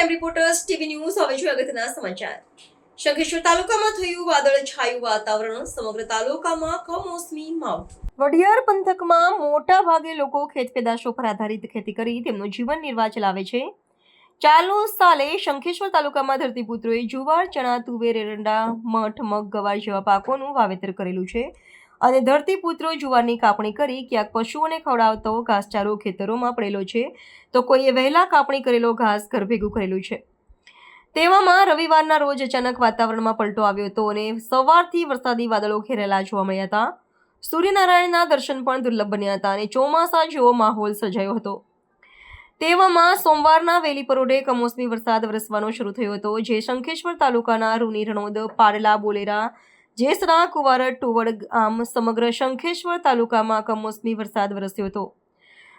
Crime reporters TV news હવે જોઈએ અગત્યના સમાચાર. શંખેશ્વર તાલુકામાં થયું વાદળછાયું વાતાવરણ. સમગ્ર તાલુકામાં કમોસમી માવઠું. વઢિયાર પંથકમાં મોટા ભાગે લોકો ખેત પેદાશો પર આધારિત ખેતી કરી તેમનું જીવન નિર્વાહ ચલાવે છે. ચાલુ સાલે શંખેશ્વર તાલુકામાં ધરતીપુત્રોએ જુવાર, ચણા, તુવેર, એરંડા, મઠ, મગ, ગવાર જેવા પાકોનું વાવેતર કરેલું છે અને ધરતીપુત્રો જુવારની કાપણી કરી ક્યાંક પશુઓને ખવડાવતો ઘાસચારો ખેતરોમાં પડેલો છે તો કોઈએ વહેલા કાપણી કરેલો ઘાસ ઘર ભેગું કરેલું છે. તેવામાં રવિવારના રોજ અચાનક વાતાવરણમાં પલટો આવ્યો હતો અને સવારથી વરસાદી વાદળો ઘેરેલા જોવા મળ્યા હતા. સૂર્યનારાયણના દર્શન પણ દુર્લભ બન્યા હતા અને ચોમાસા જેવો માહોલ સર્જાયો હતો. તેવામાં સોમવારના વહેલી પરોઢે કમોસમી વરસાદ વરસવાનો શરૂ થયો હતો, જે શંખેશ્વર તાલુકાના રૂની, રણોદ, પાડલા, બોલેરા, જેસરા, કુવારડ, ટુવડ આમ સમગ્ર શંખેશ્વર તાલુકામાં કમોસમી વરસાદ વરસ્યો હતો.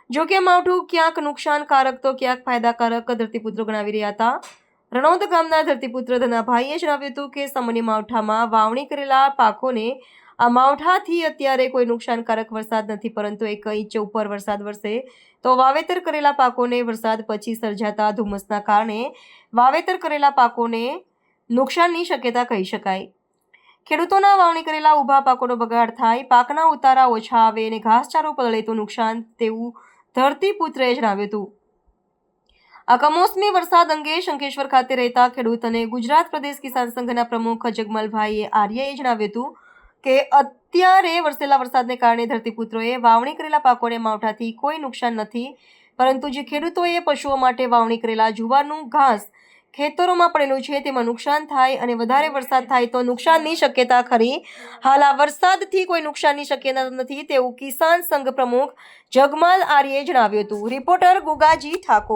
જો કે માવઠું ક્યાંક નુકસાનકારક તો ક્યાંક ફાયદાકારક ધરતીપુત્રો ગણાવી રહ્યા હતા. રણોદ ગામના ધરતીપુત્ર ધનાભાઈએ જણાવ્યું હતું કે સામાન્ય માવઠામાં વાવણી કરેલા પાકોને આ માવઠાથી અત્યારે કોઈ નુકસાનકારક વરસાદ નથી, પરંતુ 1 ઇંચ ઉપર વરસાદ વરસે તો વાવેતર કરેલા પાકોને વરસાદ પછી સર્જાતા ધુમ્મસના કારણે વાવેતર કરેલા પાકોને નુકસાનની શક્યતા કહી શકાય. ખેડૂતોના વાવણી કરેલા ઊભા પાકોનો બગાડ થાય, પાકના ઉતારા ઓછા આવે અને ઘાસચારો પલળે તો નુકસાન, તેવું ધરતીપુત્રએ જણાવ્યું હતું. આ કમોસમી વરસાદ અંગે શંખેશ્વર ખાતે રહેતા ખેડૂત અને ગુજરાત પ્રદેશ કિસાન સંઘના પ્રમુખ જગમલભાઈ આર્યએ જણાવ્યું હતું કે અત્યારે વરસેલા વરસાદને કારણે ધરતીપુત્રોએ વાવણી કરેલા પાકોને માવઠાથી કોઈ નુકસાન નથી, પરંતુ જે ખેડૂતોએ પશુઓ માટે વાવણી કરેલા જુવારનું ઘાસ ખેતરોમાં પડેલું છે તેમાં નુકસાન થાય અને વધારે વરસાદ થાય તો નુકસાનની શક્યતા ખરી. હાલ આ વરસાદથી કોઈ નુકસાનની શક્યતા નથી, તેવું કિસાન સંઘ પ્રમુખ જગમલ આર્યએ જણાવ્યું હતું. રિપોર્ટર ગુગાજી ઠાકોર.